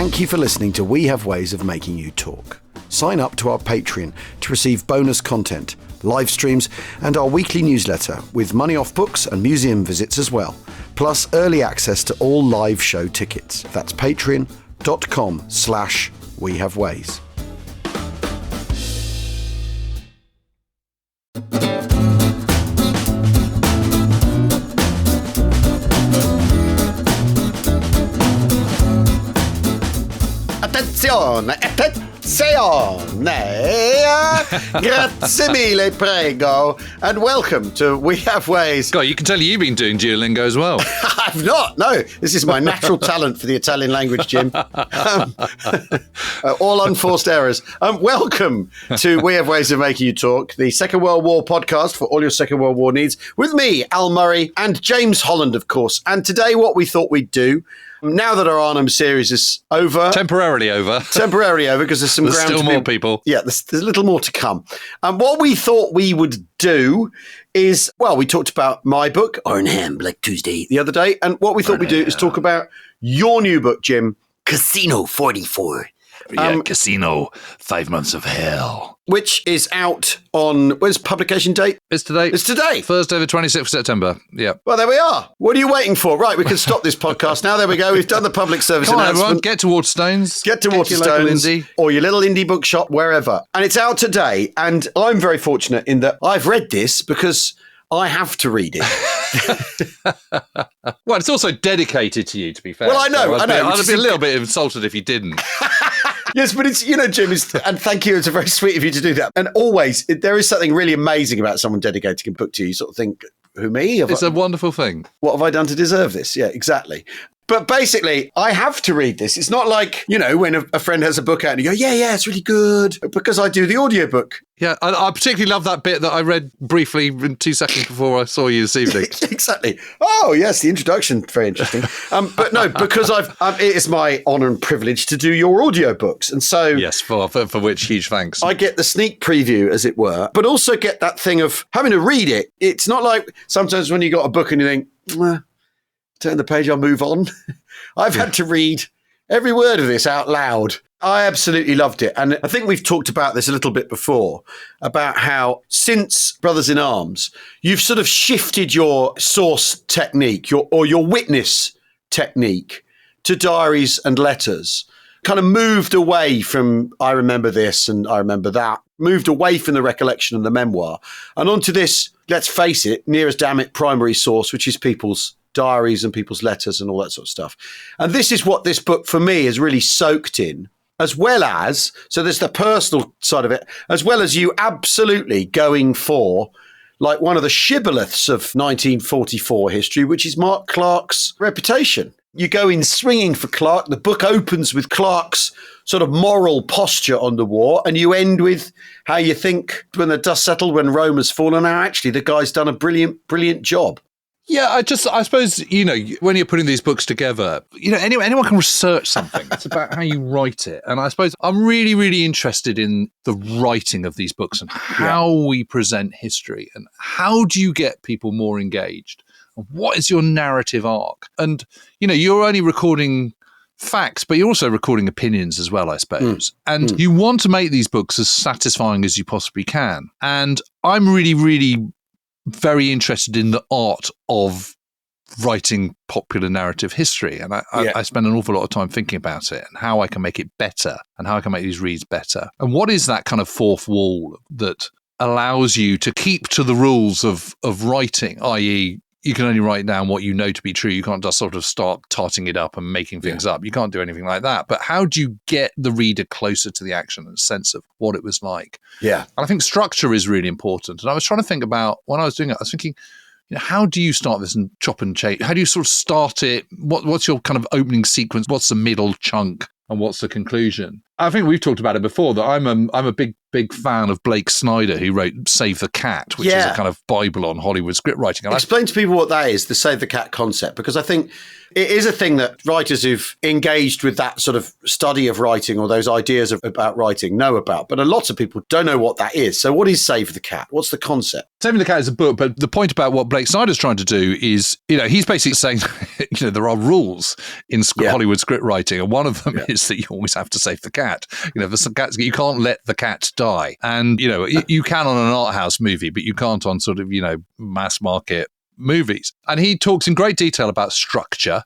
Thank you for listening to We Have Ways of Making You Talk. Sign up to our Patreon to receive bonus content, live streams, and our weekly newsletter with money off books and museum visits as well, plus early access to all live show tickets. That's patreon.com/wehaveways. Attenzione, grazie mille, prego, and welcome to We Have Ways. God, you can tell you've been doing Duolingo as well. I've not, no. This is my natural talent for the Italian language, Jim. All unforced errors. Welcome to We Have Ways of Making You Talk, the Second World War podcast for all your Second World War needs, with me, Al Murray, and James Holland, of course. And today what we thought we'd do, now that our Arnhem series is over. Temporarily over, because there's some ground still to more people. Yeah, there's a little more to come. And what we thought we would do is, well, we talked about my book, Arnhem, Black Tuesday, the other day. And what we thought we'd do is talk about your new book, Jim, Cassino 44. Cassino, 5 months of hell. Which is out on, when's publication date? It's today. It's today. Thursday, the 26th of September. Yeah. Well, there we are. What are you waiting for? Right, we can stop this podcast now. There we go. We've done the public service Come on, announcement. everyone, get to Waterstones. Get to Waterstones or your little indie bookshop, wherever. And it's out today. And I'm very fortunate in that I've read this because I have to read it. Well, it's also dedicated to you, to be fair. Well, I know. I'd be a little bit insulted if you didn't. Yes, but it's, Jim, and thank you. It's very sweet of you to do that. And always, there is something really amazing about someone dedicating a book to you. You sort of think, who, me? It's a wonderful thing. What have I done to deserve this? Yeah, exactly. But basically, I have to read this. It's not like, when a friend has a book out and you go, yeah, it's really good, because I do the audiobook. Yeah, I particularly love that bit that I read briefly in 2 seconds before I saw you this evening. Exactly. Oh, yes, the introduction, very interesting. But no, because it is my honour and privilege to do your audiobooks. And so... Yes, for which huge thanks. I get the sneak preview, as it were, but also get that thing of having to read it. It's not like sometimes when you got a book and you think, turn the page, I'll move on. I've had to read every word of this out loud. I absolutely loved it. And I think we've talked about this a little bit before, about how since Brothers in Arms, you've sort of shifted your source technique, your witness technique to diaries and letters, kind of moved away from I remember this and I remember that, moved away from the recollection and the memoir, and onto this, let's face it, near as damn it primary source, which is people's diaries and people's letters and all that sort of stuff. And this is what this book for me is really soaked in, as well as, so there's the personal side of it, as well as you absolutely going for like one of the shibboleths of 1944 history, which is Mark Clark's reputation. You go in swinging for Clark. The book opens with Clark's sort of moral posture on the war, and you end with how you think when the dust settled, when Rome has fallen, now actually the guy's done a brilliant job. Yeah, I suppose, when you're putting these books together, anyone can research something. It's about how you write it. And I suppose I'm really, really interested in the writing of these books and how we present history and how do you get people more engaged? And what is your narrative arc? And, you're only recording facts, but you're also recording opinions as well, I suppose. And you want to make these books as satisfying as you possibly can. And I'm really, really very interested in the art of writing popular narrative history. And I spend an awful lot of time thinking about it and how I can make it better and how I can make these reads better. And what is that kind of fourth wall that allows you to keep to the rules of writing, i.e., you can only write down what you know to be true. You can't just sort of start tarting it up and making things up. You can't do anything like that. But how do you get the reader closer to the action and sense of what it was like? Yeah. And I think structure is really important. And I was trying to think about, when I was doing it, I was thinking, how do you start this and chop and change? How do you sort of start it? What's your kind of opening sequence? What's the middle chunk? And what's the conclusion? I think we've talked about it before, that I'm a big fan of Blake Snyder, who wrote Save the Cat, which is a kind of Bible on Hollywood scriptwriting. And explain to people what that is, the Save the Cat concept, because I think it is a thing that writers who've engaged with that sort of study of writing or those ideas about writing know about. But a lot of people don't know what that is. So what is Save the Cat? What's the concept? Saving the Cat is a book, but the point about what Blake Snyder's trying to do is, he's basically saying, there are rules in Hollywood script writing, and one of them is that you always have to save the cat. You can't let the cat die. And, you can on an art house movie, but you can't on sort of, mass market movies. And he talks in great detail about structure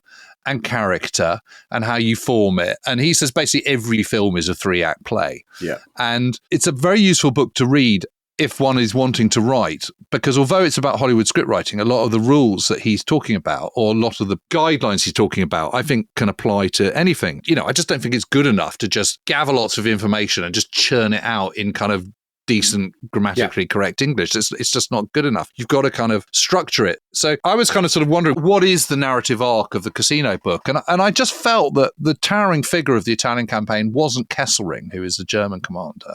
and character and how you form it. And he says basically every film is a 3-act play. Yeah. And it's a very useful book to read if one is wanting to write, because although it's about Hollywood script writing, a lot of the rules that he's talking about, or a lot of the guidelines he's talking about, I think can apply to anything. I just don't think it's good enough to just gather lots of information and just churn it out in kind of decent, grammatically correct English. It's just not good enough. You've got to kind of structure it. So I was kind of sort of wondering, what is the narrative arc of the Cassino book? And I just felt that the towering figure of the Italian campaign wasn't Kesselring, who is the German commander,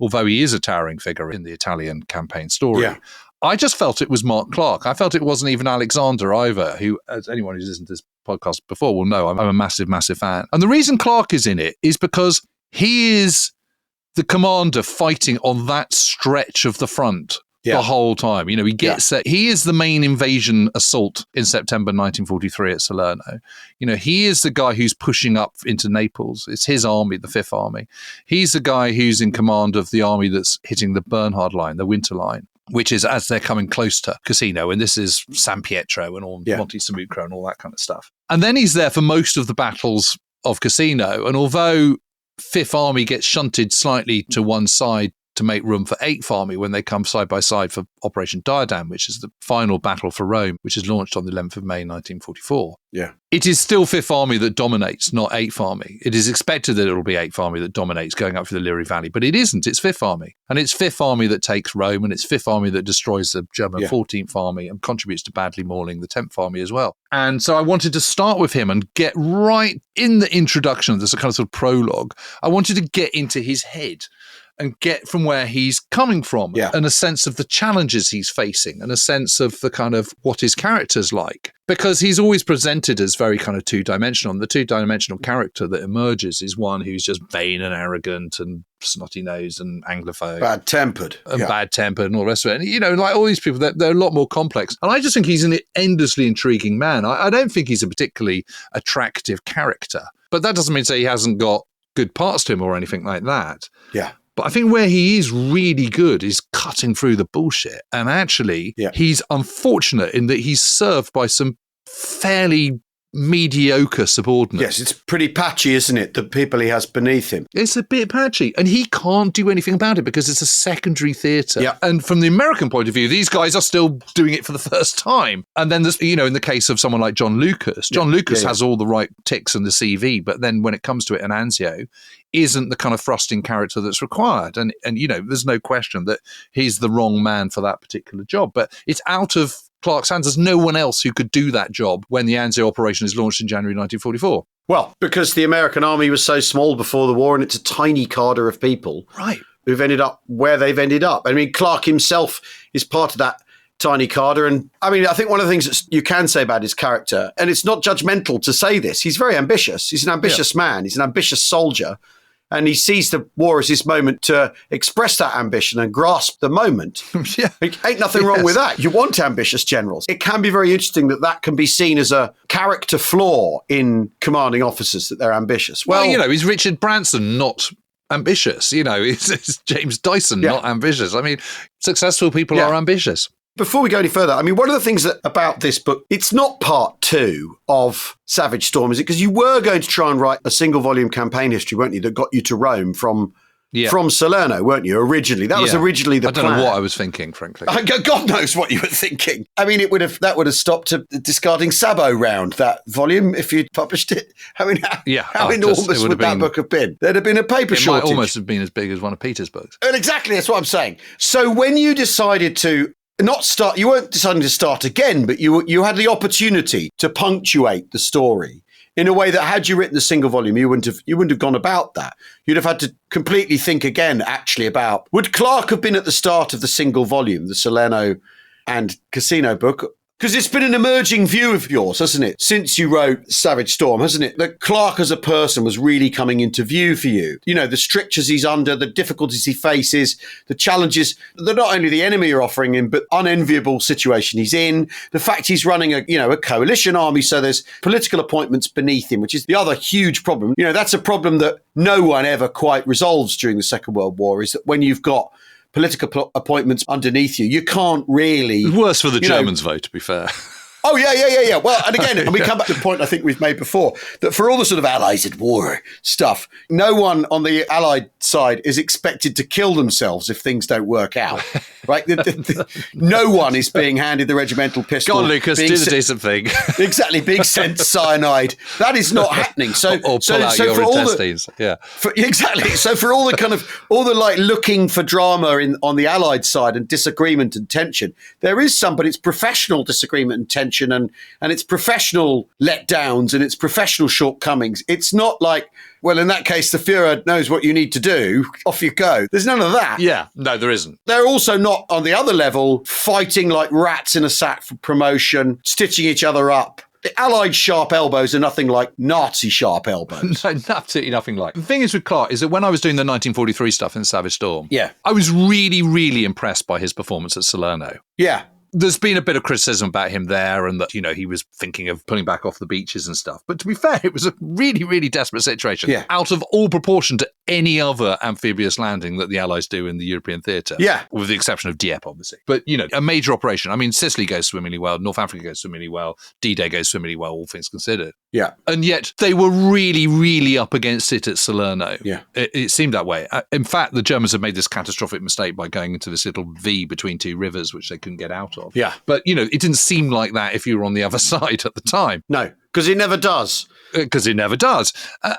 although he is a towering figure in the Italian campaign story. Yeah. I just felt it was Mark Clark. I felt it wasn't even Alexander either, who, as anyone who's listened to this podcast before will know, I'm a massive, massive fan. And the reason Clark is in it is because he is the commander fighting on that stretch of the front the whole time. He gets that. He is the main invasion assault in September 1943 at Salerno. He is the guy who's pushing up into Naples. It's his army, the Fifth Army. He's the guy who's in command of the army that's hitting the Bernhard Line, the Winter Line, which is as they're coming close to Cassino. And this is San Pietro and all Monte Sammucro and all that kind of stuff. And then he's there for most of the battles of Cassino. And although Fifth Army gets shunted slightly to one side to make room for Eighth Army when they come side by side for Operation Diadem, which is the final battle for Rome, which is launched on the 11th of May, 1944. Yeah. It is still Fifth Army that dominates, not Eighth Army. It is expected that it will be Eighth Army that dominates going up through the Liri Valley, but it isn't. It's Fifth Army. And it's Fifth Army that takes Rome, and it's Fifth Army that destroys the German 14th Army and contributes to badly mauling the 10th Army as well. And so I wanted to start with him and get right in the introduction. There's a kind of sort of prologue. I wanted to get into his head and get from where he's coming from and a sense of the challenges he's facing and a sense of the kind of what his character's like. Because he's always presented as very kind of two-dimensional. And the two-dimensional character that emerges is one who's just vain and arrogant and snotty-nosed and Anglophone. Bad-tempered. And bad-tempered and all the rest of it. And, like all these people, they're a lot more complex. And I just think he's an endlessly intriguing man. I don't think he's a particularly attractive character. But that doesn't mean to say he hasn't got good parts to him or anything like that. Yeah. But I think where he is really good is cutting through the bullshit. And actually, he's unfortunate in that he's served by some fairly mediocre subordinates. Yes, it's pretty patchy, isn't it? The people he has beneath him. It's a bit patchy. And he can't do anything about it because it's a secondary theatre. Yeah. And from the American point of view, these guys are still doing it for the first time. And then there's, in the case of someone like John Lucas, John Lucas has all the right ticks in the CV, but then when it comes to it, Anzio isn't the kind of thrusting character that's required. And there's no question that he's the wrong man for that particular job. But it's out of Clark's hands. There's no one else who could do that job when the Anzio operation is launched in January 1944. Well, because the American army was so small before the war, and it's a tiny cadre of people who've ended up where they've ended up. I mean, Clark himself is part of that tiny cadre. And I mean, I think one of the things that you can say about his character, and it's not judgmental to say this, he's very ambitious. He's an ambitious man. He's an ambitious soldier. And he sees the war as his moment to express that ambition and grasp the moment. Ain't nothing wrong with that. You want ambitious generals. It can be very interesting that can be seen as a character flaw in commanding officers, that they're ambitious. Well, is Richard Branson not ambitious? Is James Dyson not ambitious? I mean, successful people are ambitious. Before we go any further, I mean, one of the things about this book, it's not part 2 of Savage Storm, is it? Because you were going to try and write a single volume campaign history, weren't you, that got you to Rome from Salerno, weren't you, originally? That was originally the plan. I don't know what I was thinking, frankly. God knows what you were thinking. I mean, that would have stopped discarding Sabo round, that volume, if you'd published it. I mean, how enormous would that book have been? There'd have been a paper shortage. It might almost have been as big as one of Peter's books. And exactly, that's what I'm saying. So when you decided to you weren't deciding to start again, but you had the opportunity to punctuate the story in a way that had you written the single volume, you wouldn't have gone about that. You'd have had to completely think again, actually, about would Clark have been at the start of the single volume, the Salerno and Cassino book? Because it's been an emerging view of yours, hasn't it? Since you wrote Savage Storm, hasn't it? That Clark as a person was really coming into view for you. You know, the strictures he's under, the difficulties he faces, the challenges that not only the enemy are offering him, but unenviable situation he's in. The fact he's running a coalition army, so there's political appointments beneath him, which is the other huge problem. You know, that's a problem that no one ever quite resolves during the Second World War, is that when you've got political appointments underneath you, you can't really... It's worse for the Germans, though, to be fair. Oh, yeah. Well, and again, and we come back to the point I think we've made before, that for all the sort of allies at war stuff, no one on the Allied side is expected to kill themselves if things don't work out, right? No one is being handed the regimental pistol. Go on, Lucas, do the decent thing. Exactly, being sent cyanide. That is not happening. So, or pull out your intestines. Exactly. So for all the like looking for drama on the Allied side and disagreement and tension, there is some, but it's professional disagreement and tension. And it's professional letdowns and it's professional shortcomings. It's not like, well, in that case, the Führer knows what you need to do. Off you go. There's none of that. Yeah, no, there isn't. They're also not, on the other level, fighting like rats in a sack for promotion, stitching each other up. The Allied sharp elbows are nothing like Nazi sharp elbows. No, absolutely nothing like. The thing is with Clark is that when I was doing the 1943 stuff in Savage Storm, I was really, really impressed by his performance at Salerno. Yeah. There's been a bit of criticism about him there and that, he was thinking of pulling back off the beaches and stuff. But to be fair, it was a really, really desperate situation. Yeah. Out of all proportion to any other amphibious landing that the Allies do in the European theatre. Yeah. With the exception of Dieppe, obviously. But, a major operation. I mean, Sicily goes swimmingly well. North Africa goes swimmingly well. D-Day goes swimmingly well, all things considered. Yeah. And yet they were really, really up against it at Salerno. Yeah. It seemed that way. In fact, the Germans had made this catastrophic mistake by going into this little V between two rivers, which they couldn't get out of. Yeah. But, it didn't seem like that if you were on the other side at the time. No, because it never does. Because it never does.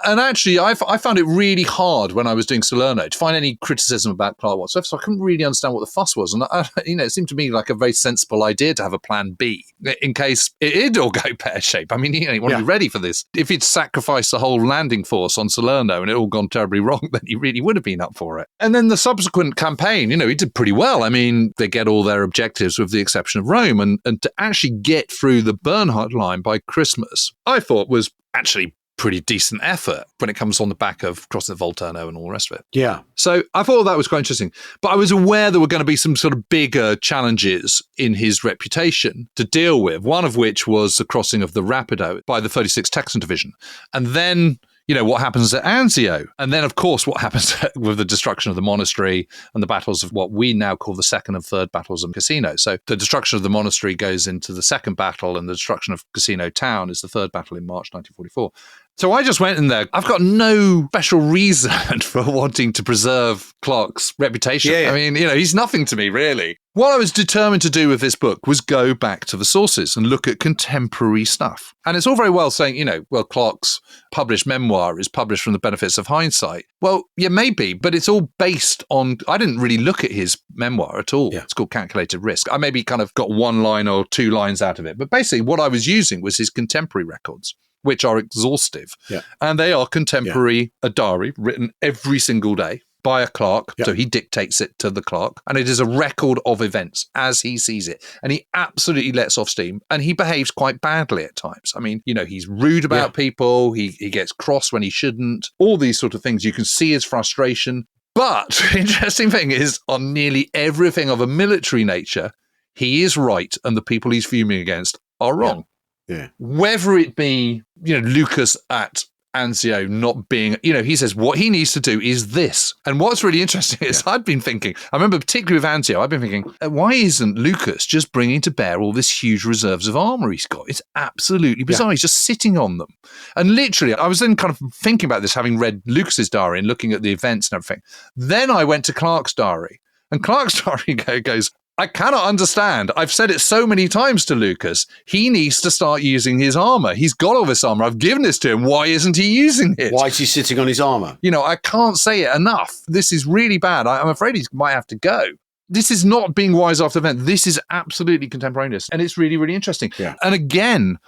And actually, I found it really hard when I was doing Salerno to find any criticism about Clark whatsoever. So I couldn't really understand what the fuss was. And, it seemed to me like a very sensible idea to have a plan B in case it did all go pear-shaped. I mean, you want to be ready for this. If he'd sacrificed the whole landing force on Salerno and it all gone terribly wrong, then he really would have been up for it. And then the subsequent campaign, he did pretty well. I mean, they get all their objectives with the exception of Rome. And to actually get through the Bernhardt line by Christmas, I thought was actually pretty decent effort when it comes on the back of crossing the Volturno and all the rest of it. Yeah. So I thought that was quite interesting. But I was aware there were going to be some sort of bigger challenges in his reputation to deal with, one of which was the crossing of the Rapido by the 36th Texan Division. And then what happens at Anzio. And then, of course, what happens with the destruction of the monastery and the battles of what we now call the second and third battles of Cassino. So the destruction of the monastery goes into the second battle and the destruction of Cassino town is the third battle in March 1944. So I just went in there. I've got no special reason for wanting to preserve Clark's reputation. Yeah. I mean, he's nothing to me, really. What I was determined to do with this book was go back to the sources and look at contemporary stuff. And it's all very well saying, Clark's published memoir is published from the benefits of hindsight. Well, yeah, maybe, but it's all based on, I didn't really look at his memoir at all. Yeah. It's called Calculated Risk. I maybe kind of got one line or two lines out of it. But basically what I was using was his contemporary records, which are exhaustive. Yeah. And they are contemporary, a diary written every single day by a clerk. Yep. So he dictates it to the clerk. And it is a record of events as he sees it. And he absolutely lets off steam. And he behaves quite badly at times. I mean, he's rude about people. He gets cross when he shouldn't. All these sort of things. You can see his frustration. But the interesting thing is, on nearly everything of a military nature, he is right. And the people he's fuming against are wrong. Yeah. Whether it be, Lucas at Anzio not being, he says what he needs to do is this. And what's really interesting is I'd been thinking, I remember particularly with Anzio, I've been thinking, why isn't Lucas just bringing to bear all this huge reserves of armour he's got? It's absolutely bizarre. Yeah. He's just sitting on them. And literally, I was then kind of thinking about this, having read Lucas's diary and looking at the events and everything. Then I went to Clark's diary. And Clark's diary goes, I cannot understand. I've said it so many times to Lucas. He needs to start using his armor. He's got all this armor. I've given this to him. Why isn't he using it? Why is he sitting on his armor? I can't say it enough. This is really bad. I'm afraid he might have to go. This is not being wise after event. This is absolutely contemporaneous. And it's really, really interesting. Yeah. And again,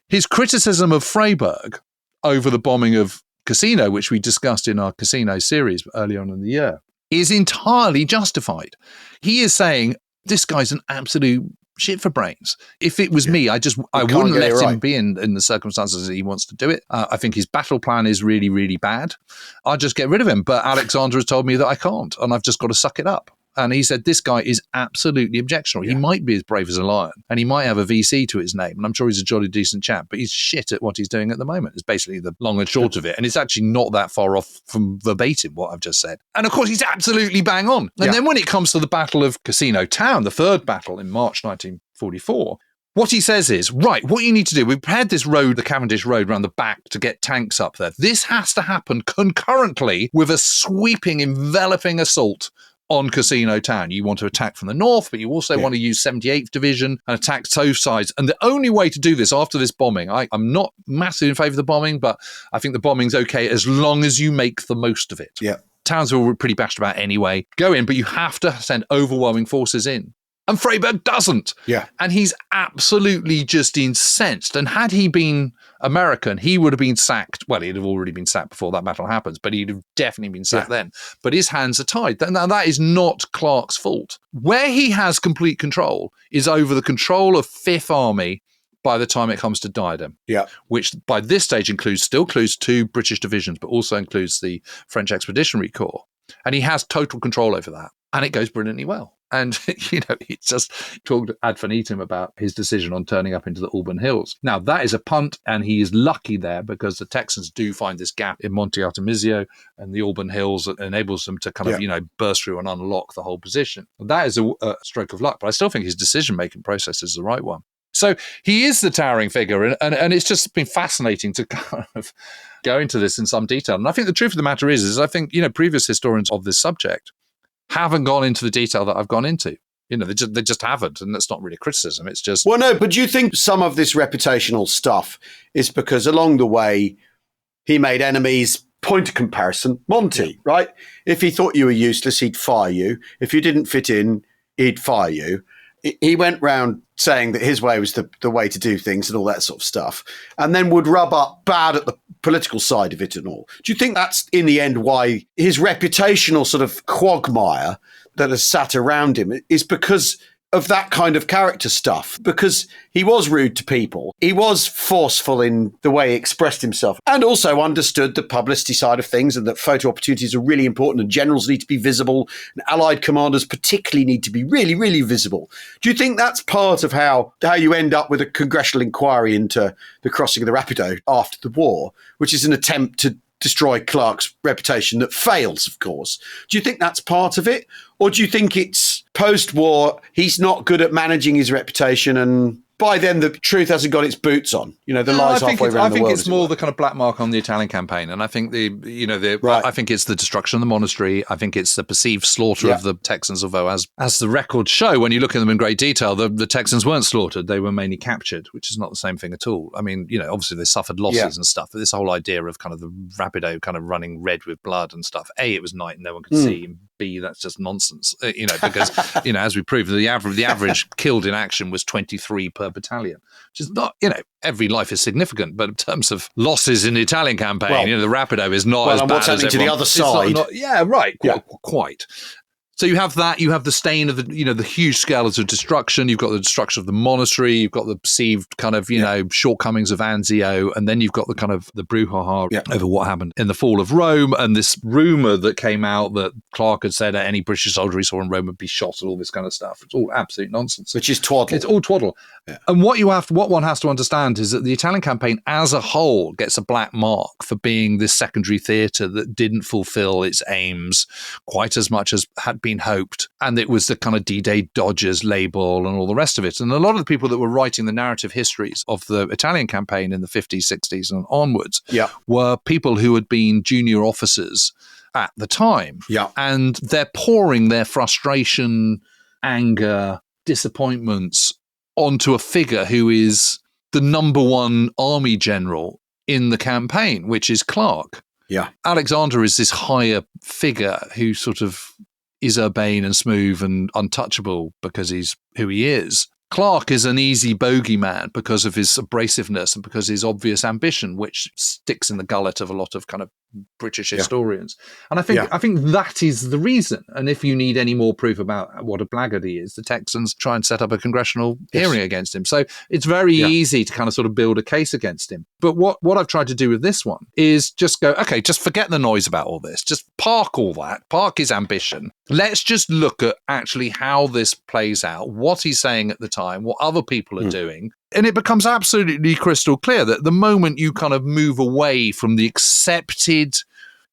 his criticism of Freyberg over the bombing of Cassino, which we discussed in our Cassino series early on in the year, is entirely justified. He is saying, this guy's an absolute shit for brains. If it was me, I wouldn't let him be in the circumstances that he wants to do it. I think his battle plan is really, really bad. I'll just get rid of him. But Alexander has told me that I can't, and I've just got to suck it up. And he said, this guy is absolutely objectionable. Yeah. He might be as brave as a lion, and he might have a VC to his name, and I'm sure he's a jolly decent chap, but he's shit at what he's doing at the moment. It's basically the long and short of it. And it's actually not that far off from verbatim what I've just said. And of course, he's absolutely bang on. And then when it comes to the Battle of Cassino Town, the third battle in March 1944, what he says is, right, what you need to do, we've prepared this road, the Cavendish Road, around the back to get tanks up there. This has to happen concurrently with a sweeping, enveloping assault on Cassino Town. You want to attack from the north, but you also want to use 78th Division and attack both sides. And the only way to do this after this bombing, I'm not massively in favour of the bombing, but I think the bombing's okay as long as you make the most of it. Yeah. Towns were pretty bashed about anyway. Go in, but you have to send overwhelming forces in. And Freyberg doesn't. Yeah. And he's absolutely just incensed. And had he been American, he would have been sacked. Well, he'd have already been sacked before that battle happens, but he'd have definitely been sacked then. But his hands are tied. Now, that is not Clark's fault. Where he has complete control is over the control of Fifth Army by the time it comes to Diadem, which by this stage still includes 2 British divisions, but also includes the French Expeditionary Corps. And he has total control over that. And it goes brilliantly well. And, he just talked ad infinitum about his decision on turning up into the Alban Hills. Now, that is a punt, and he is lucky there because the Texans do find this gap in Monte Artemisia and the Alban Hills that enables them to kind of, burst through and unlock the whole position. That is a stroke of luck, but I still think his decision-making process is the right one. So he is the towering figure, and it's just been fascinating to kind of go into this in some detail. And I think the truth of the matter is I think, previous historians of this subject haven't gone into the detail that I've gone into. They just haven't, and that's not really criticism. It's just... Well, no, but do you think some of this reputational stuff is because along the way he made enemies? Point of comparison, Monty, right? If he thought you were useless, he'd fire you. If you didn't fit in, he'd fire you. He went round saying that his way was the way to do things and all that sort of stuff, and then would rub up bad at the political side of it and all. Do you think that's, in the end, why his reputational sort of quagmire that has sat around him is because of that kind of character stuff? Because he was rude to people. He was forceful in the way he expressed himself, and also understood the publicity side of things, and that photo opportunities are really important, and generals need to be visible, and Allied commanders particularly need to be really, really visible. Do you think that's part of how you end up with a congressional inquiry into the crossing of the Rapido after the war, which is an attempt to destroy Clark's reputation that fails, of course? Do you think that's part of it? Or do you think it's post-war, he's not good at managing his reputation, and by then the truth hasn't got its boots on? The lies halfway around the world. I think it's more the kind of black mark on the Italian campaign. And I think I think it's the destruction of the monastery. I think it's the perceived slaughter of the Texans, although as the records show, when you look at them in great detail, the Texans weren't slaughtered. They were mainly captured, which is not the same thing at all. I mean, obviously they suffered losses and stuff, but this whole idea of kind of the Rapido kind of running red with blood and stuff, A, it was night and no one could see, and B, that's just nonsense, because, as we proved, the average killed in action was 23 per battalion, which is not, every life is significant, but in terms of losses in the Italian campaign, the Rapido is not as bad what's happening as to the other side. Quite. So you have that, you have the stain of the huge scales of destruction, you've got the destruction of the monastery, you've got the perceived kind of, shortcomings of Anzio, and then you've got the kind of the brouhaha over what happened in the fall of Rome, and this rumour that came out that Clark had said that any British soldier he saw in Rome would be shot and all this kind of stuff. It's all absolute nonsense. Which is twaddle. It's all twaddle. Yeah. And what one has to understand is that the Italian campaign as a whole gets a black mark for being this secondary theatre that didn't fulfil its aims quite as much as had been hoped, and it was the kind of D-Day Dodgers label and all the rest of it. And a lot of the people that were writing the narrative histories of the Italian campaign in the 50s, 60s and onwards were people who had been junior officers at the time. Yeah. And they're pouring their frustration, anger, disappointments onto a figure who is the number one army general in the campaign, which is Clark. Yeah. Alexander is this higher figure who sort of is urbane and smooth and untouchable because he's who he is. Clark is an easy bogeyman because of his abrasiveness and because of his obvious ambition, which sticks in the gullet of a lot of kind of British historians. And I think that is the reason. And if you need any more proof about what a blackguard he is, the Texans try and set up a congressional hearing against him. So it's very easy to kind of sort of build a case against him. But what I've tried to do with this one is just go, okay, just forget the noise about all this. Just park all that, park his ambition. Let's just look at actually how this plays out, what he's saying at the time, what other people are doing. And it becomes absolutely crystal clear that the moment you kind of move away from the accepted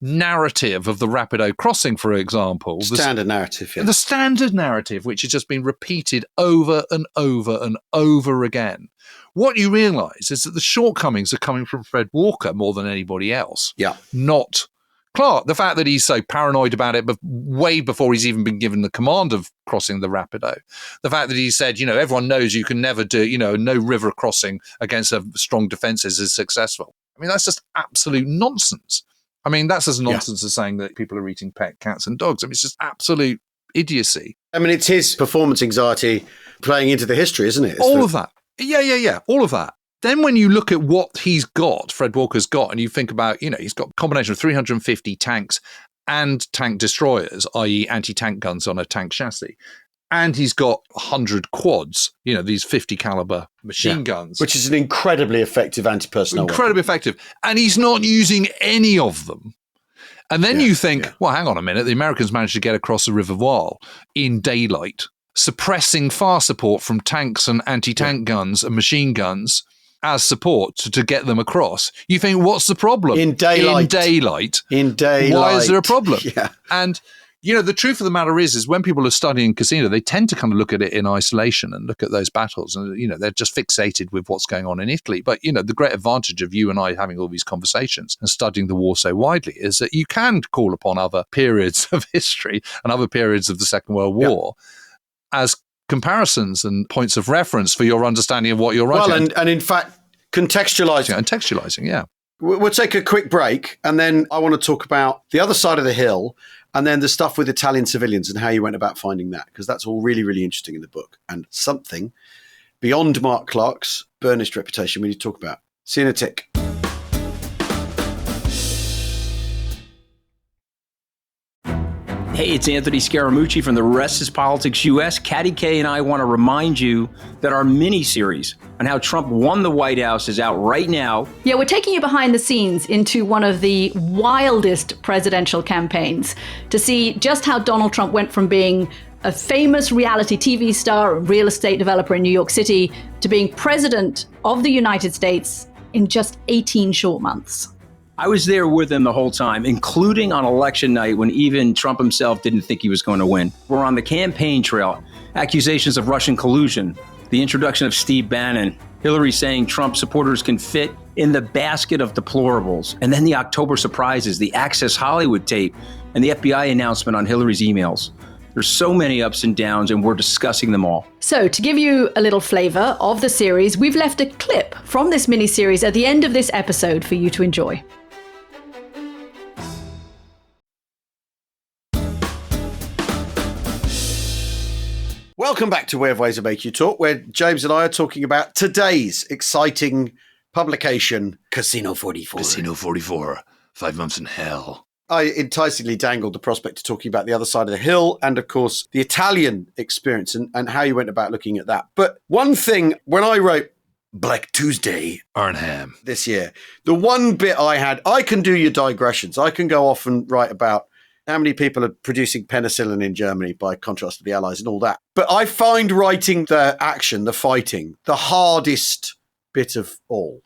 narrative of the Rapido crossing, for example. The standard narrative, which has just been repeated over and over and over again. What you realise is that the shortcomings are coming from Fred Walker more than anybody else. Yeah. Not Clark. The fact that he's so paranoid about it way before he's even been given the command of crossing the Rapido. The fact that he said, everyone knows you can never do, no river crossing against a strong defences is successful. I mean, that's just absolute nonsense. I mean, that's as nonsense as saying that people are eating pet cats and dogs. I mean, it's just absolute idiocy. I mean, it's his performance anxiety playing into the history, isn't it? All of that. Yeah. All of that. Then when you look at what he's got, Fred Walker's got, and you think about, he's got a combination of 350 tanks and tank destroyers, i.e. anti-tank guns on a tank chassis. And he's got 100 quads, these 50 caliber machine guns. Which is an incredibly effective anti-personnel Incredibly effective. And he's not using any of them. And then you think, well, hang on a minute. The Americans managed to get across the River Wall in daylight, suppressing fire support from tanks and anti-tank guns and machine guns as support to get them across. You think, what's the problem? In daylight. Why is there a problem? Yeah. And the truth of the matter is when people are studying Cassino, they tend to kind of look at it in isolation and look at those battles. And, they're just fixated with what's going on in Italy. But, the great advantage of you and I having all these conversations and studying the war so widely is that you can call upon other periods of history and other periods of the Second World War as comparisons and points of reference for your understanding of what you're writing. Well, and in fact, contextualizing. And contextualizing, yeah. We'll take a quick break, and then I want to talk about the other side of the hill, and then the stuff with Italian civilians and how you went about finding that, because that's all really, really interesting in the book, and something beyond Mark Clark's burnished reputation we need to talk about. See you in a tick. Hey, it's Anthony Scaramucci from the Rest is Politics US. Caddy K and I want to remind you that our mini-series on how Trump won the White House is out right now. Yeah, we're taking you behind the scenes into one of the wildest presidential campaigns to see just how Donald Trump went from being a famous reality TV star and real estate developer in New York City to being president of the United States in just 18 short months. I was there with him the whole time, including on election night when even Trump himself didn't think he was going to win. We're on the campaign trail, accusations of Russian collusion, the introduction of Steve Bannon, Hillary saying Trump supporters can fit in the basket of deplorables, and then the October surprises, the Access Hollywood tape, and the FBI announcement on Hillary's emails. There's so many ups and downs, and we're discussing them all. So, to give you a little flavor of the series, we've left a clip from this mini-series at the end of this episode for you to enjoy. Welcome back to Weird Ways of Make You Talk, where James and I are talking about today's exciting publication, Cassino 44. Cassino 44, 5 months in hell. I enticingly dangled the prospect of talking about the other side of the hill and, of course, the Italian experience and how you went about looking at that. But one thing, when I wrote Black Tuesday Arnhem this year, the one bit I can do your digressions. I can go off and write about how many people are producing penicillin in Germany by contrast to the Allies and all that. But I find writing the action, the fighting, the hardest bit of all.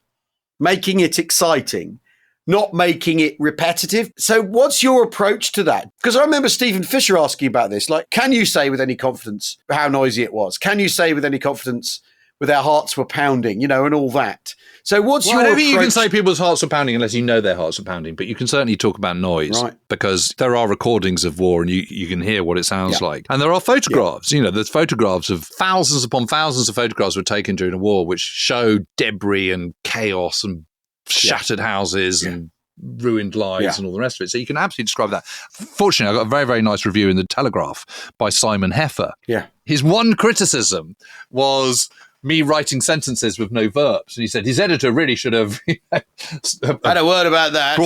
Making it exciting, not making it repetitive. So what's your approach to that? Because I remember Stephen Fisher asking about this. Like, can you say with any confidence how noisy it was? Can you say with any confidence with our hearts were pounding, and all that? So what's your approach? I don't think you can say people's hearts are pounding unless you know their hearts are pounding, but you can certainly talk about noise, right? Because there are recordings of war and you can hear what it sounds like. And there are photographs, there's photographs of thousands upon thousands of photographs were taken during the war, which show debris and chaos and shattered houses and ruined lives and all the rest of it. So you can absolutely describe that. Fortunately, I got a very, very nice review in the Telegraph by Simon Heffer. Yeah. his one criticism was me writing sentences with no verbs. And he said his editor really should have had a word about that.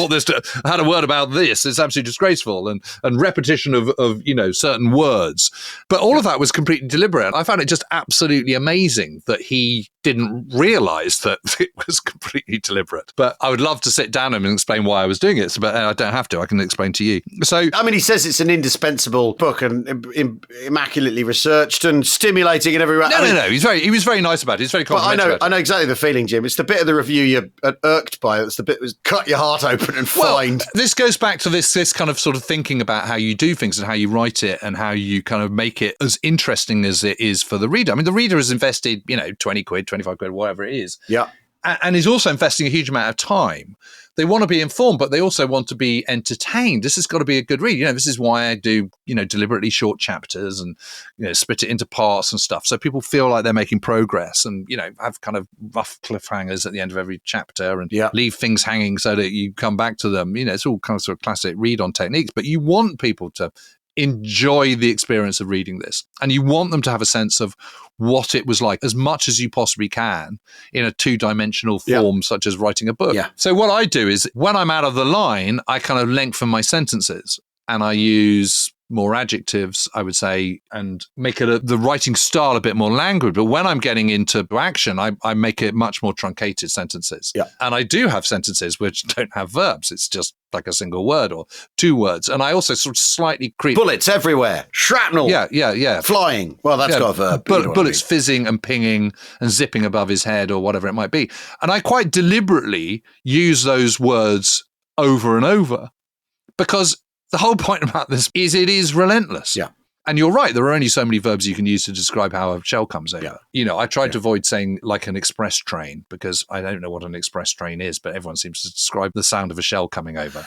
Had a word about this. It's absolutely disgraceful, and repetition of certain words. But all of that was completely deliberate. I found it just absolutely amazing that he didn't realize that it was completely deliberate. But I would love to sit down and explain why I was doing it, but I don't have to. I can explain to you. So, I mean, he says it's an indispensable book and immaculately researched and stimulating in every way. No. He was very nice about it. He's very complimentary. I know exactly the feeling, Jim. It's the bit of the review you're irked by. It's the bit that was cut your heart open and find. Well, this goes back to this kind of sort of thinking about how you do things and how you write it and how you kind of make it as interesting as it is for the reader. I mean, the reader has invested, 20 quid, 25 quid, whatever it is. Yeah. And is also investing a huge amount of time. They want to be informed, but they also want to be entertained. This has got to be a good read. This is why I do, deliberately short chapters and, split it into parts and stuff. So people feel like they're making progress and, have kind of rough cliffhangers at the end of every chapter and leave things hanging so that you come back to them. It's all kind of sort of classic read on techniques, but you want people to enjoy the experience of reading this. And you want them to have a sense of what it was like as much as you possibly can in a two-dimensional form, such as writing a book. Yeah. So what I do is when I'm out of the line, I kind of lengthen my sentences and I use more adjectives, I would say, and make it the writing style a bit more languid. But when I'm getting into action, I make it much more truncated sentences. Yeah. And I do have sentences which don't have verbs. It's just like a single word or two words. And I also sort of slightly creep. Bullets everywhere. Shrapnel. Yeah. Flying. Well, that's got a verb. Bullets fizzing and pinging and zipping above his head or whatever it might be. And I quite deliberately use those words over and over because the whole point about this is it is relentless. Yeah. And you're right, there are only so many verbs you can use to describe how a shell comes over. Yeah. I tried to avoid saying like an express train because I don't know what an express train is, but everyone seems to describe the sound of a shell coming over.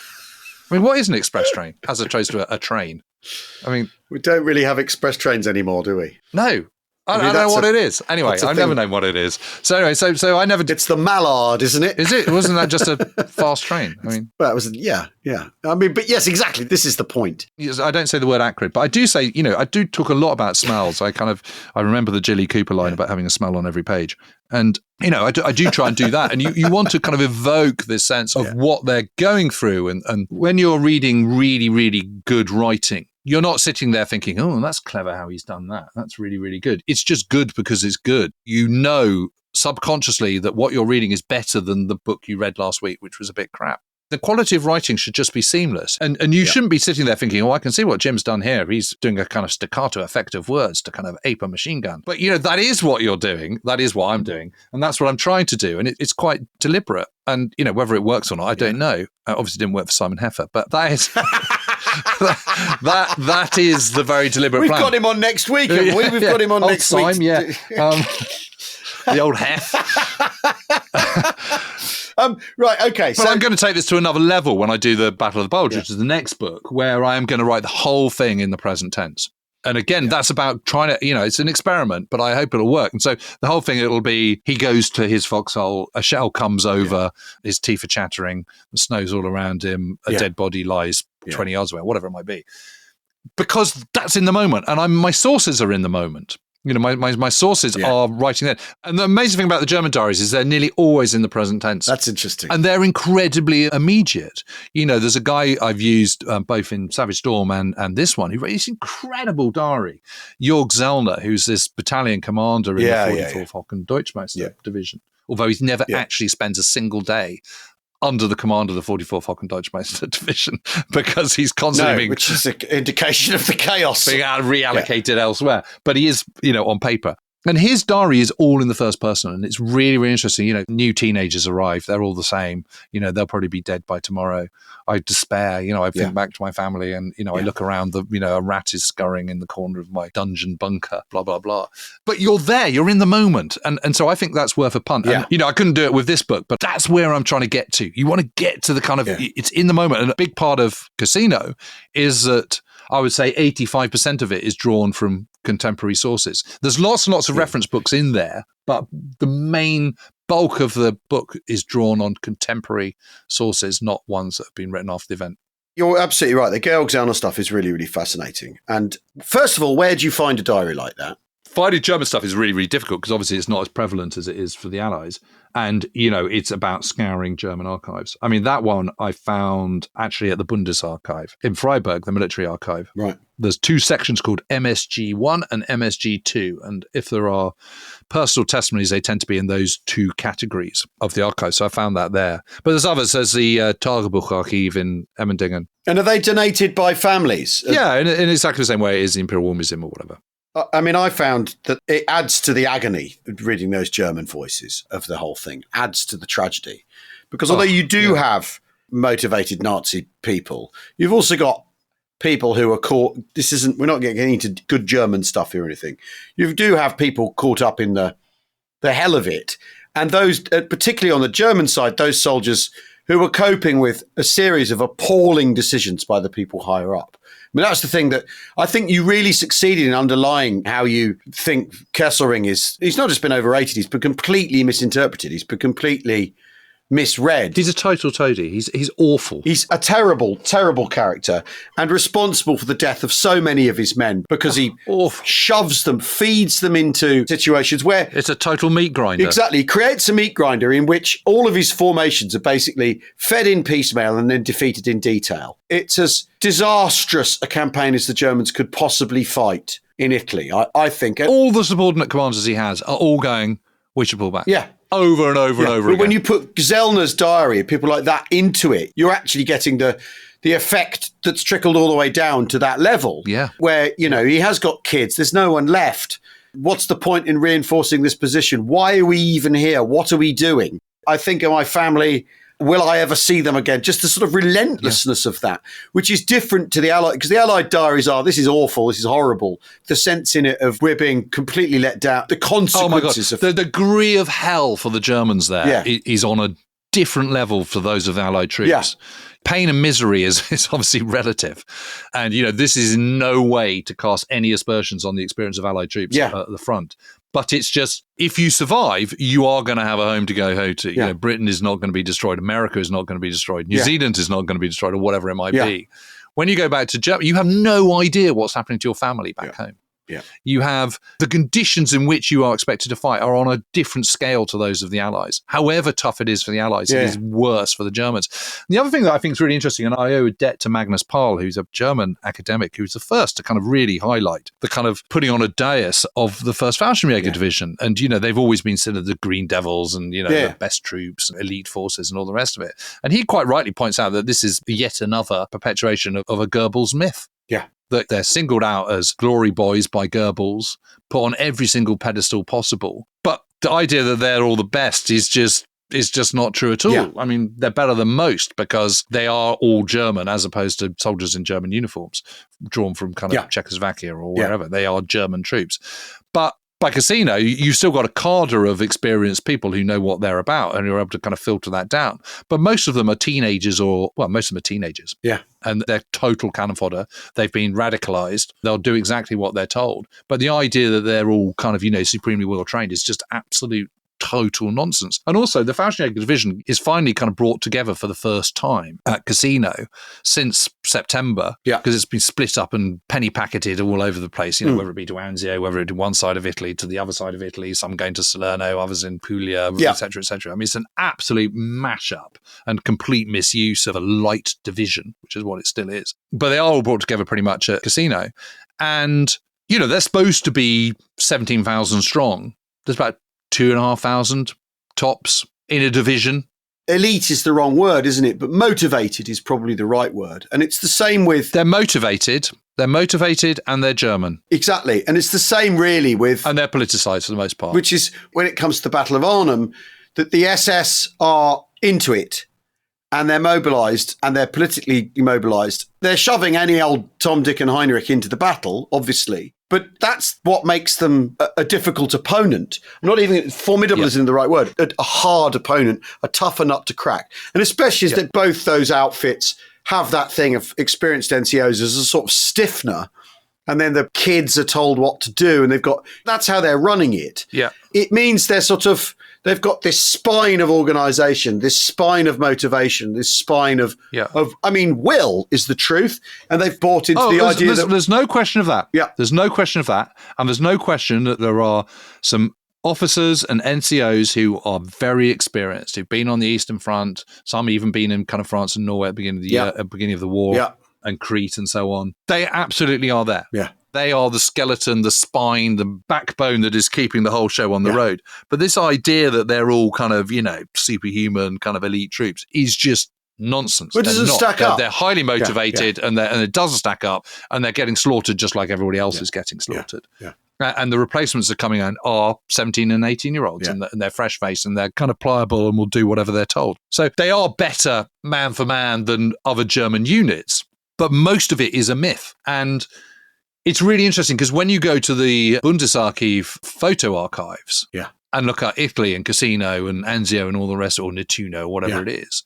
I mean, what is an express train as opposed to a train? I mean, we don't really have express trains anymore, do we? No. I don't know what it is. Anyway, I've never known what it is. So anyway, so I never. It's the mallard, isn't it? Is it? Wasn't that just a fast train? I mean, well, it was. Yeah. I mean, but yes, exactly. This is the point. Yes, I don't say the word acrid, but I do say, I do talk a lot about smells. I remember the Jilly Cooper line about having a smell on every page, and I do try and do that. And you want to kind of evoke this sense of what they're going through, and when you're reading really, really good writing. You're not sitting there thinking, oh, that's clever how he's done that. That's really, really good. It's just good because it's good. You know subconsciously that what you're reading is better than the book you read last week, which was a bit crap. The quality of writing should just be seamless. And you shouldn't be sitting there thinking, I can see what Jim's done here. He's doing a kind of staccato effect of words to kind of ape a machine gun. But, that is what you're doing. That is what I'm doing. And that's what I'm trying to do. And it's quite deliberate. And, whether it works or not, I don't know. Obviously, it didn't work for Simon Heffer, but that is... that is the very deliberate plan. We've got him on next week, haven't we? We've got him on next week. The old Hef. Right, okay. But I'm going to take this to another level when I do the Battle of the Bulge, which is the next book, where I am going to write the whole thing in the present tense. And again, that's about trying to, it's an experiment, but I hope it'll work. And so the whole thing, it'll be, he goes to his foxhole, a shell comes over, his teeth are chattering, the snow's all around him, a dead body lies 20 yards away, whatever it might be. Because that's in the moment. And my sources are in the moment. My sources are writing that. And the amazing thing about the German diaries is they're nearly always in the present tense. That's interesting. And they're incredibly immediate. There's a guy I've used both in Savage Storm and this one who wrote this incredible diary. Jörg Zellner, who's this battalion commander in the 44th Hocken Deutschmeister division, although he's never actually spends a single day under the command of the 44th Hocken Deutschmeister division because he's constantly being... which is an indication of the chaos. Being reallocated elsewhere. But he is, on paper. And his diary is all in the first person, and it's really, really interesting. New teenagers arrive. They're all the same. They'll probably be dead by tomorrow. I despair. I think back to my family and, I look around, a rat is scurrying in the corner of my dungeon bunker, blah, blah, blah. But you're there. You're in the moment. And so I think that's worth a punt. Yeah. And, I couldn't do it with this book, but that's where I'm trying to get to. You want to get to the kind of, it's in the moment. And a big part of Cassino is that I would say 85% of it is drawn from contemporary sources. There's lots and lots of reference books in there, but the main bulk of the book is drawn on contemporary sources, not ones that have been written after the event. You're absolutely right. The Georg Zellner stuff is really, really fascinating. And first of all, where do you find a diary like that? finding German stuff is really, really difficult because obviously it's not as prevalent as it is for the Allies. And, it's about scouring German archives. I mean, that one I found actually at the Bundesarchive in Freiburg, the military archive. Right. There's 2 sections called MSG1 and MSG2. And if there are personal testimonies, they tend to be in those 2 categories of the archive. So I found that there. But there's others. There's the Tagebucharchiv in Emmendingen. And are they donated by families? Yeah, in exactly the same way as the Imperial War Museum or whatever. I mean, I found that it adds to the agony, reading those German voices of the whole thing, adds to the tragedy. Because although you do have motivated Nazi people, you've also got people who are caught. We're not getting into good German stuff here or anything. You do have people caught up in the hell of it. And those, particularly on the German side, those soldiers who were coping with a series of appalling decisions by the people higher up. I mean, that's the thing that I think you really succeeded in underlying how you think Kesselring he's not just been overrated, he's been completely misinterpreted. He's been completely misread. He's a total toady. He's awful. He's a terrible, terrible character and responsible for the death of so many of his men because he shoves them, feeds them into situations where... It's a total meat grinder. Exactly. He creates a meat grinder in which all of his formations are basically fed in piecemeal and then defeated in detail. It's as disastrous a campaign as the Germans could possibly fight in Italy, I think. All the subordinate commanders he has are all going, we should pull back. Yeah. Over and over and over again. But when you put Zellner's diary, people like that into it, you're actually getting the effect that's trickled all the way down to that level. Yeah. Where, he has got kids. There's no one left. What's the point in reinforcing this position? Why are we even here? What are we doing? I think of my family. Will I ever see them again? Just the sort of relentlessness of that, which is different to the Allied, because the Allied diaries are, this is awful, this is horrible. The sense in it of we're being completely let down. The consequences of the degree of hell for the Germans there is on a different level for those of the Allied troops. Yeah. Pain and misery is obviously relative. And, this is in no way to cast any aspersions on the experience of Allied troops at the front. But it's just, if you survive, you are going to have a home to go home to. Britain is not going to be destroyed. America is not going to be destroyed. New Zealand is not going to be destroyed, or whatever it might be. When you go back to Germany, you have no idea what's happening to your family back home. Yeah. You have the conditions in which you are expected to fight are on a different scale to those of the Allies. However tough it is for the Allies, it is worse for the Germans. And the other thing that I think is really interesting, and I owe a debt to Magnus Pahl, who's a German academic, who's the first to kind of really highlight the kind of putting on a dais of the 1st Fallschirmjäger Division. And, they've always been considered the Green Devils and, the best troops, elite forces and all the rest of it. And he quite rightly points out that this is yet another perpetuation of a Goebbels myth. Yeah. That they're singled out as glory boys by Goebbels, put on every single pedestal possible. But the idea that they're all the best is just not true at all. Yeah. I mean, they're better than most because they are all German as opposed to soldiers in German uniforms drawn from kind of Czechoslovakia or wherever. They are German troops. But by Cassino, you've still got a cadre of experienced people who know what they're about and you're able to kind of filter that down. But most of them are teenagers most of them are teenagers. Yeah. And they're total cannon fodder. They've been radicalized. They'll do exactly what they're told. But the idea that they're all kind of, supremely well trained is just absolute total nonsense. And also the Fallschirmjäger Division is finally kind of brought together for the first time at Cassino since September, because it's been split up and penny packeted all over the place, whether it be to Anzio, whether it be one side of Italy to the other side of Italy, some going to Salerno, others in Puglia, et cetera, et cetera. I mean, it's an absolute mashup and complete misuse of a light division, which is what it still is. But they are all brought together pretty much at Cassino. And, they're supposed to be 17,000 strong. There's about 2,500 tops in a division. Elite is the wrong word, isn't it? But motivated is probably the right word. And it's the same with... They're motivated and they're German. Exactly. And it's the same really with... And they're politicised for the most part. Which is, when it comes to the Battle of Arnhem, that the SS are into it and they're mobilised and they're politically mobilised. They're shoving any old Tom, Dick and Heinrich into the battle, obviously. But that's what makes them a difficult opponent. Not even formidable isn't the right word. A hard opponent, a tougher nut to crack. And especially as that both those outfits have that thing of experienced NCOs as a sort of stiffener. And then the kids are told what to do. And that's how they're running it. Yeah. It means they're they've got this spine of organization, this spine of motivation, this spine of will is the truth. And they've bought into the idea that there's no question of that. Yeah. There's no question of that. And there's no question that there are some officers and NCOs who are very experienced, who've been on the Eastern Front, some even been in kind of France and Norway at the beginning of the year, beginning of the war, and Crete and so on. They absolutely are there. Yeah. They are the skeleton, the spine, the backbone that is keeping the whole show on the road. But this idea that they're all kind of, superhuman kind of elite troops is just nonsense. It doesn't stack up. They're highly motivated and it doesn't stack up, and they're getting slaughtered just like everybody else is getting slaughtered. Yeah. And the replacements that are coming in are 17 and 18-year-olds, and they're fresh-faced, and they're kind of pliable and will do whatever they're told. So they are better man for man than other German units, but most of it is a myth. And it's really interesting because when you go to the Bundesarchiv photo archives and look at Italy and Cassino and Anzio and all the rest, or Nettuno, whatever it is,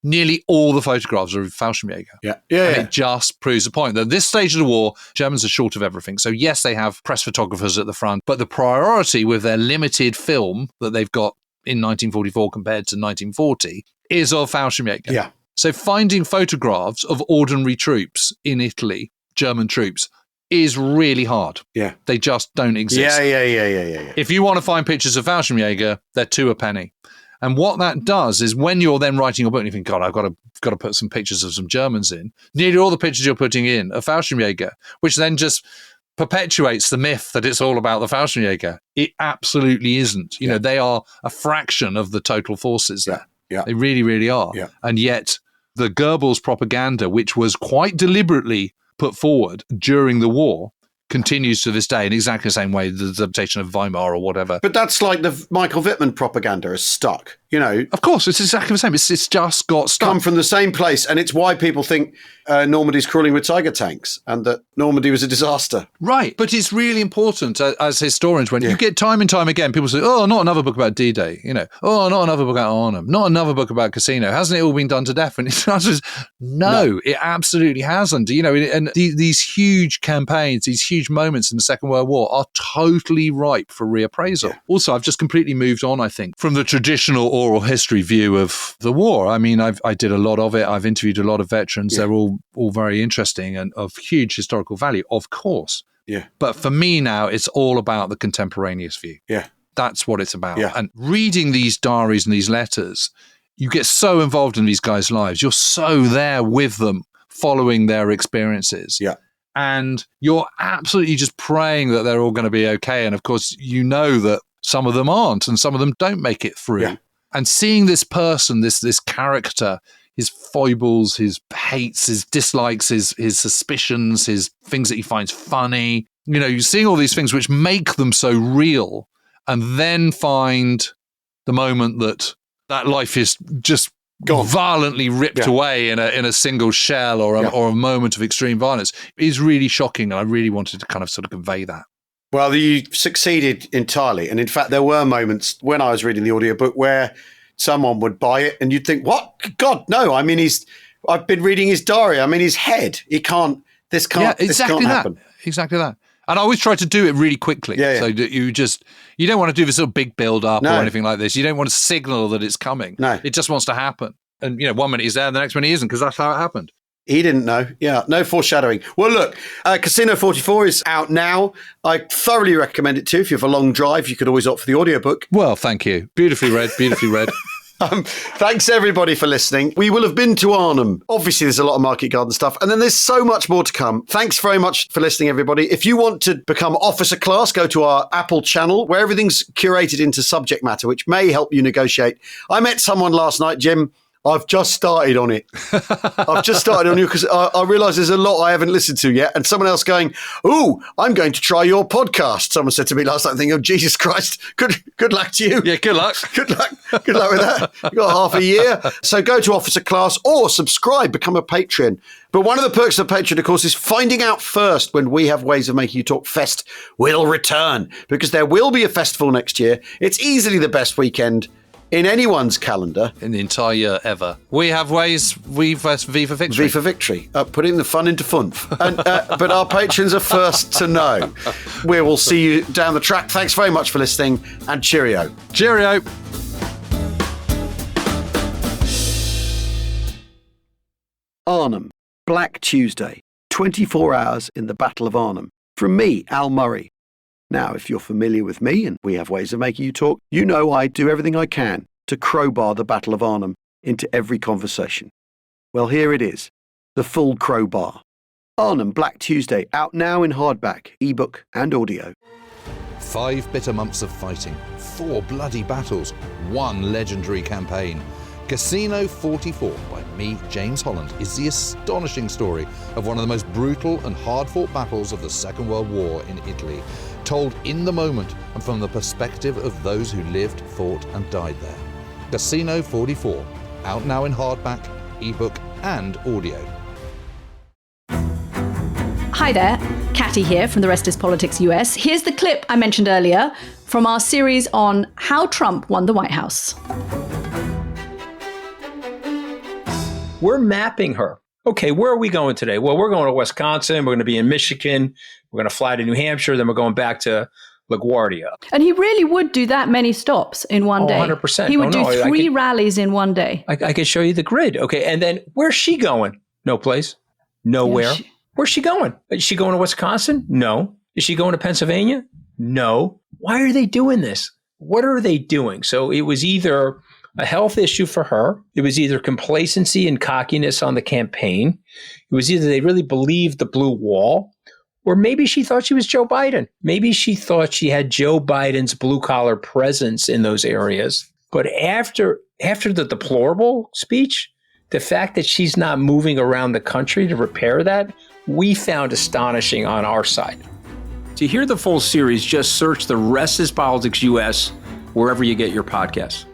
nearly all the photographs are of Fallschirmjäger. It just proves the point that at this stage of the war, Germans are short of everything. So yes, they have press photographers at the front, but the priority with their limited film that they've got in 1944 compared to 1940 is of Fallschirmjäger. Yeah. So finding photographs of ordinary troops in Italy, German troops, is really hard. Yeah. They just don't exist. Yeah. If you want to find pictures of Fallschirmjäger, they're 2 a penny. And what that does is when you're then writing your book and you think, God, I've got to put some pictures of some Germans in, nearly all the pictures you're putting in are Fallschirmjäger, which then just perpetuates the myth that it's all about the Fallschirmjäger. It absolutely isn't. You know, they are a fraction of the total forces there. Yeah. They really, really are. Yeah. And yet the Goebbels propaganda, which was quite deliberately put forward during the war, continues to this day in exactly the same way the adaptation of Weimar or whatever. But that's like the Michael Wittmann propaganda is stuck, Of course, it's exactly the same. It's just got stuck. Come from the same place, and it's why people think Normandy's crawling with tiger tanks and that Normandy was a disaster. Right, but it's really important as historians when you get time and time again, people say, oh, not another book about D-Day, oh, not another book about Arnhem, not another book about Cassino. Hasn't it all been done to death? And it's just, no, it absolutely hasn't. And these huge campaigns, these huge moments in the Second World War are totally ripe for reappraisal. Yeah. Also, I've just completely moved on, I think, from the traditional oral history view of the war. I mean, I did a lot of it. I've interviewed a lot of veterans. They're all very interesting and of huge historical value, of course. Yeah. But for me now, it's all about the contemporaneous view. Yeah. That's what it's about. Yeah. And reading these diaries and these letters, you get so involved in these guys' lives. You're so there with them, following their experiences. Yeah. And you're absolutely just praying that they're all going to be okay. And of course, you know that some of them aren't and some of them don't make it through. Yeah. And seeing this person, this character, his foibles, his hates, his dislikes, his suspicions, his things that he finds funny, you're seeing all these things which make them so real, and then find the moment that life is just gone, violently ripped away in a single shell or a moment of extreme violence is really shocking. And I really wanted to kind of sort of convey that. Well, you succeeded entirely. And in fact, there were moments when I was reading the audiobook where someone would buy it and you'd think, what? God, no. I mean, I've been reading his diary. I mean, his head. This can't happen. Exactly that. And I always try to do it really quickly. Yeah. So that you don't want to do this sort of big build up or anything like this. You don't want to signal that it's coming. No. It just wants to happen. And, 1 minute he's there and the next minute he isn't, because that's how it happened. He didn't know. Yeah, no foreshadowing. Well, look, Cassino 44 is out now. I thoroughly recommend it too. If you have a long drive, you could always opt for the audiobook. Well, thank you. Beautifully read, beautifully read. Thanks, everybody, for listening. We will have been to Arnhem. Obviously, there's a lot of Market Garden stuff. And then there's so much more to come. Thanks very much for listening, everybody. If you want to become officer class, go to our Apple channel, where everything's curated into subject matter, which may help you negotiate. I met someone last night, Jim. I've just started on it. Because I realise there's a lot I haven't listened to yet. And someone else going, ooh, I'm going to try your podcast. Someone said to me last night, thinking, oh, Jesus Christ, good luck to you. Yeah, good luck. Good luck with that. You've got half a year. So go to Officer Class or subscribe, become a patron. But one of the perks of Patreon, of course, is finding out first when we have ways of making you talk fest will return. Because there will be a festival next year. It's easily the best weekend in anyone's calendar. In the entire year ever. We have ways, V for victory. V for victory. Putting the fun into fun. And, but our patrons are first to know. We will see you down the track. Thanks very much for listening, and cheerio. Cheerio. Arnhem, Black Tuesday, 24 hours in the Battle of Arnhem. From me, Al Murray. Now, if you're familiar with me, and we have ways of making you talk, you know I do everything I can to crowbar the Battle of Arnhem into every conversation. Well, here it is, the full crowbar. Arnhem, Black Tuesday, out now in hardback, ebook and audio. 5 bitter months of fighting, 4 bloody battles, 1 legendary campaign. Cassino 44 by me, James Holland, is the astonishing story of one of the most brutal and hard-fought battles of the Second World War in Italy, told in the moment and from the perspective of those who lived, fought and died there. Cassino 44, out now in hardback, ebook and audio. Hi there, Catty here from The Rest is Politics US. Here's the clip I mentioned earlier from our series on how Trump won the White House. We're mapping her. Okay, where are we going today? Well, we're going to Wisconsin. We're going to be in Michigan. We're going to fly to New Hampshire. Then we're going back to LaGuardia. And he really would do that many stops in one day. 100%. He would do 3 rallies in one day. I could show you the grid. Okay, and then where's she going? No place. Nowhere. Where's she going? Is she going to Wisconsin? No. Is she going to Pennsylvania? No. Why are they doing this? What are they doing? So it was either a health issue for her. It was either complacency and cockiness on the campaign. It was either they really believed the blue wall, or maybe she thought she was Joe Biden. Maybe she thought she had Joe Biden's blue-collar presence in those areas. But after the deplorable speech, the fact that she's not moving around the country to repair that, we found astonishing on our side. To hear the full series, just search The Rest is Politics US wherever you get your podcasts.